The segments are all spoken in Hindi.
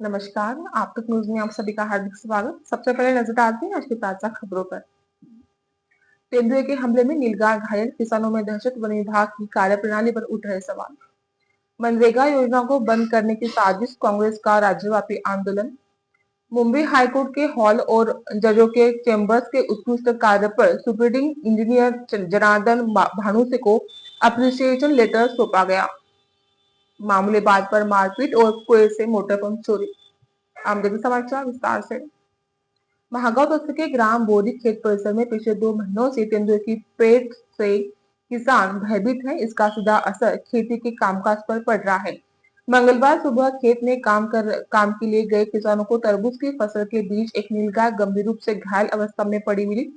नमस्कार, आप तक न्यूज़ में आप सभी का हार्दिक स्वागत। सबसे पहले नजर डालते हैं आज की ताजा खबरों पर। तेंदुए के हमले में नीलगाय घायल, किसानों में दहशत, वन विभाग की कार्यप्रणाली पर उठ रहे सवाल। मनरेगा योजना को बंद करने की साजिश, कांग्रेस का राज्यव्यापी आंदोलन। मुंबई हाईकोर्ट के हॉल और जजों के चेंबर्स के उत्कृष्ट कार्य पर सुप्रीडिंग इंजीनियर जनार्दन भानुसे को अप्रिसिएशन लेटर सौंपा गया। मामूली बात पर मारपीट और कुएं से मोटर पंप चोरी। आमदनी समाचार विस्तार से। महागांव तहसील के ग्राम बोरी खेत परिसर में पिछले 2 महीनों से तेंदुए की पेट से किसान भयभीत है। इसका सीधा असर खेती के कामकाज पर पड़ रहा है। मंगलवार सुबह खेत में काम के लिए गए किसानों को तरबूज की फसल के बीच एक नीलगाय गंभीर रूप से घायल अवस्था में पड़ी मिली।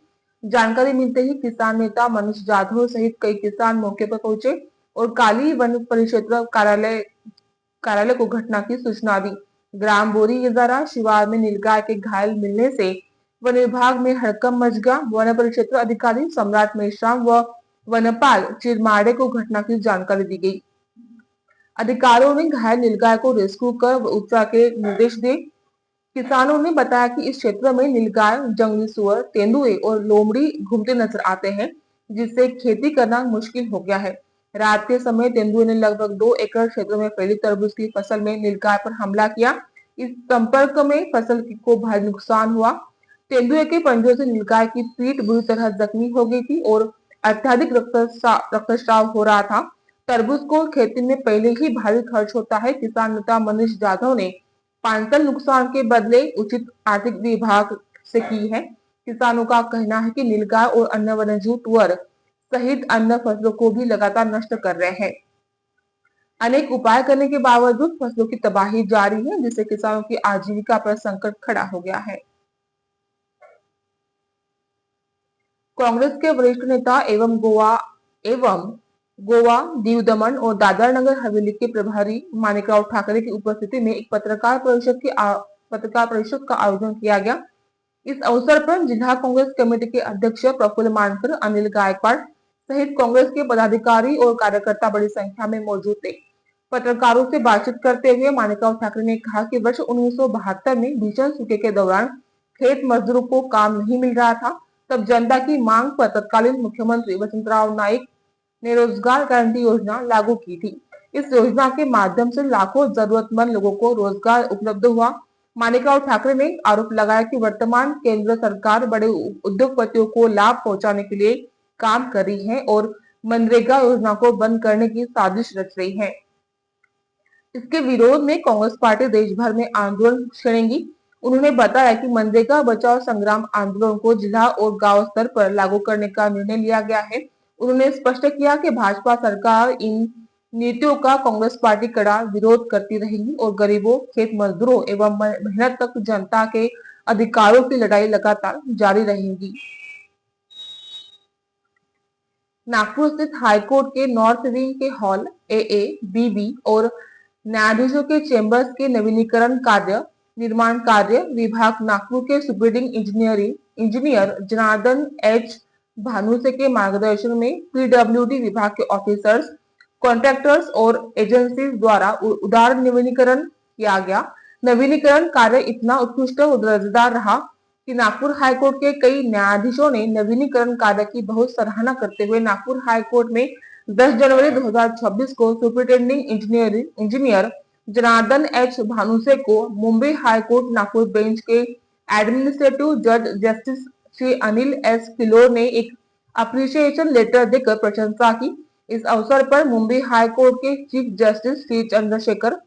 जानकारी मिलते ही किसान नेता मनीष जाधव सहित कई किसान मौके पर पहुंचे और काली वन परिक्षेत्र कार्यालय को घटना की सूचना दी। ग्राम बोरी यजारा शिवार में नीलगाय के घायल मिलने से वन विभाग में हड़कंप मच गया। वन परिक्षेत्र अधिकारी सम्राट मेश्राम व वनपाल चिरमाड़े को घटना की जानकारी दी गई। अधिकारियों ने घायल नीलगाय को रेस्क्यू कर उपचार के निर्देश दिए। किसानों ने बताया कि इस क्षेत्र में नीलगाय, जंगली सुअर, तेंदुए और लोमड़ी घूमते नजर आते हैं, जिससे खेती करना मुश्किल हो गया है। रात के समय तेंदुए ने लगभग 2 एकड़ क्षेत्र में फैली तरबूज की फसल में नीलगाय पर हमला किया। इस संपर्क में फसल को भारी नुकसान हुआ। तेंदुए के पंजों से नीलगाय की पीठ बुरी तरह जख्मी हो गई थी और अत्यधिक रक्तस्राव हो रहा था। तरबूज को खेती में पहले ही भारी खर्च होता है। किसान नेता मनीष जाधव ने पांचल नुकसान के बदले उचित आर्थिक विभाग से की है। किसानों का कहना है कि नीलगाय और अन्य वन्यजीव तुअर सहित अन्य फसलों को भी लगातार नष्ट कर रहे हैं। अनेक उपाय करने के बावजूद फसलों की तबाही जारी है, जिससे किसानों की आजीविका पर संकट खड़ा हो गया है। कांग्रेस के वरिष्ठ नेता एवं गोवा, दीव दमन और दादरा नगर हवेली के प्रभारी माणिकराव ठाकरे की उपस्थिति में एक पत्रकार परिषद का आयोजन किया गया। इस अवसर पर जिला कांग्रेस कमेटी के अध्यक्ष प्रफुल्ल मानकर, अनिल गायकवाड़ सहित कांग्रेस के पदाधिकारी और कार्यकर्ता बड़ी संख्या में मौजूद थे। पत्रकारों से बातचीत करते हुए माणिकराव ठाकरे ने कहा कि वर्ष 1972 में भीषण सूखे के दौरान खेत मजदूरों को काम नहीं मिल रहा था। तब जनता की मांग पर तत्कालीन मुख्यमंत्री वसंतराव नाइक ने रोजगार गारंटी योजना लागू की थी। इस योजना के माध्यम से लाखों जरूरतमंद लोगों को रोजगार उपलब्ध हुआ। माणिकराव ठाकरे ने आरोप लगाया कि वर्तमान केंद्र सरकार बड़े उद्योगपतियों को लाभ पहुंचाने के लिए काम कर रही है और मनरेगा योजना को बंद करने की साजिश रच रही है। इसके विरोध में कांग्रेस पार्टी देश भर में आंदोलन छेड़ेगी। उन्होंने बताया कि मनरेगा बचाओ संग्राम आंदोलन को जिला और गांव स्तर पर लागू करने का निर्णय लिया गया है। उन्होंने स्पष्ट किया कि भाजपा सरकार इन नीतियों का कांग्रेस पार्टी कड़ा विरोध करती रहेगी और गरीबों, खेत मजदूरों एवं मेहनत तक जनता के अधिकारों की लड़ाई लगातार जारी रहेगी। नागपुर स्थित हाईकोर्ट के नॉर्थ विंग के हॉल AA, BB और न्यायाधीशों के चेंबर्स के निर्माण कार्य विभाग नागपुर के सुप्रीडिंग इंजीनियर जनार्दन H भानुसे के मार्गदर्शन में PWD विभाग के ऑफिसर्स, कॉन्ट्रैक्टर्स और एजेंसीज द्वारा उदार नवीनीकरण किया गया। नवीनीकरण कार्य इतना उत्कृष्ट और दर्जेदार रहा कि नागपुर हाईकोर्ट के कई न्यायाधीशों ने नवीनीकरण कार्य की बहुत सराहना करते हुए नागपुर हाईकोर्ट में 10 जनवरी 2026 को superintending engineer Janardan H Bhanuse को मुंबई हाईकोर्ट नागपुर बेंच के एडमिनिस्ट्रेटिव जज जस्टिस श्री अनिल S किलोर ने एक अप्रिसिएशन लेटर देकर प्रशंसा की। इस अवसर पर मुंबई हाईकोर्ट के chief justice Shri Chandrashekhar,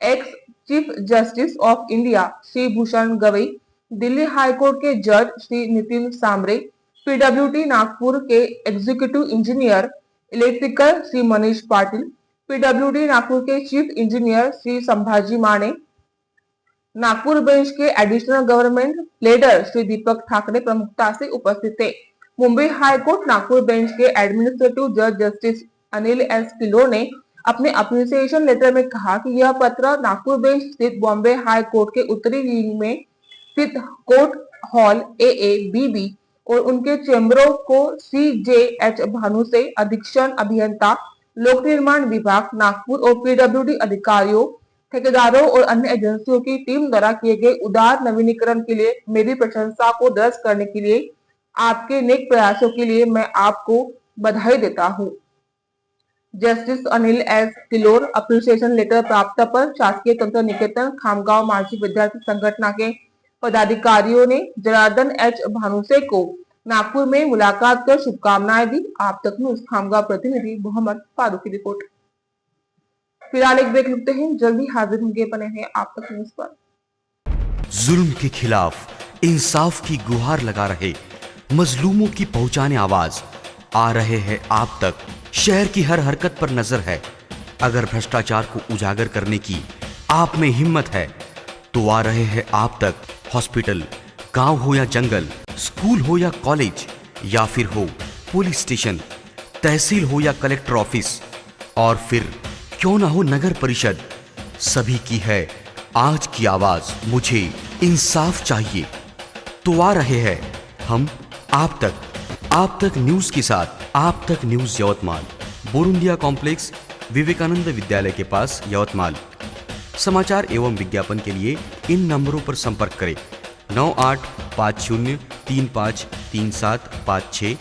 ex chief justice of India Shri Bhushan Gavai, Delhi high court के जज श्री नितिन सांबरे, PWD नागपुर के executive engineer electrical Shri Manish Patil, PWD Nagpur के चीफ इंजीनियर श्री संभाजी माने, नागपुर बेंच के एडिशनल गवर्नमेंट प्लेडर श्री दीपक ठाकरे प्रमुखता से उपस्थित थे। मुंबई हाईकोर्ट नागपुर बेंच के एडमिनिस्ट्रेटिव जज जस्टिस अनिल S किलोर ने अपने अप्रिसिएशन लेटर में कहा कि यह पत्र नागपुर बेंच स्थित बॉम्बे हाई कोर्ट के उत्तरी विंग में स्थित कोर्ट हॉल AA, BB और उनके चेंबरों को CJH भानुसे, अधीक्षण अभियंता लोक निर्माण विभाग नागपुर और PWD अधिकारियों, ठेकेदारों और अन्य एजेंसियों की टीम द्वारा किए गए उदार नवीनीकरण के लिए मेरी प्रशंसा को दर्ज करने के लिए आपके नेक प्रयासों के लिए मैं आपको बधाई देता हूँ। Justice Anil S Kilor appreciation letter प्राप्त पर शासकीय तंत्र निकेतन खामगांव मानसिक विद्यार्थी संगठन के पदाधिकारियों ने जनार्दन एच भानुसे को नागपुर में मुलाकात कर शुभकामनाएं दी। आप तक न्यूज खामगांव प्रतिनिधि मोहम्मद फारूक की रिपोर्ट। फिलहाल एक ब्रेक लेते हैं, जल्दी हाजिर होंगे, बने हैं आप तक न्यूज पर। जुल्म के खिलाफ इंसाफ की गुहार लगा रहे मजलूमों की पहुंचाने आवाज आ रहे हैं आप तक। शहर की हर हरकत पर नजर है। अगर भ्रष्टाचार को उजागर करने की आप में हिम्मत है तो आ रहे हैं आप तक। हॉस्पिटल, गांव हो या जंगल, स्कूल हो या कॉलेज, या फिर हो पुलिस स्टेशन, तहसील हो या कलेक्टर ऑफिस, और फिर क्यों ना हो नगर परिषद, सभी की है आज की आवाज। मुझे इंसाफ चाहिए। तो आ रहे हैं हम आप तक न्यूज के साथ। आप तक न्यूज यवतमाल, बोरुंडिया कॉम्प्लेक्स, विवेकानंद विद्यालय के पास, यवतमाल। समाचार एवं विज्ञापन के लिए इन नंबरों पर संपर्क करें। 9850353756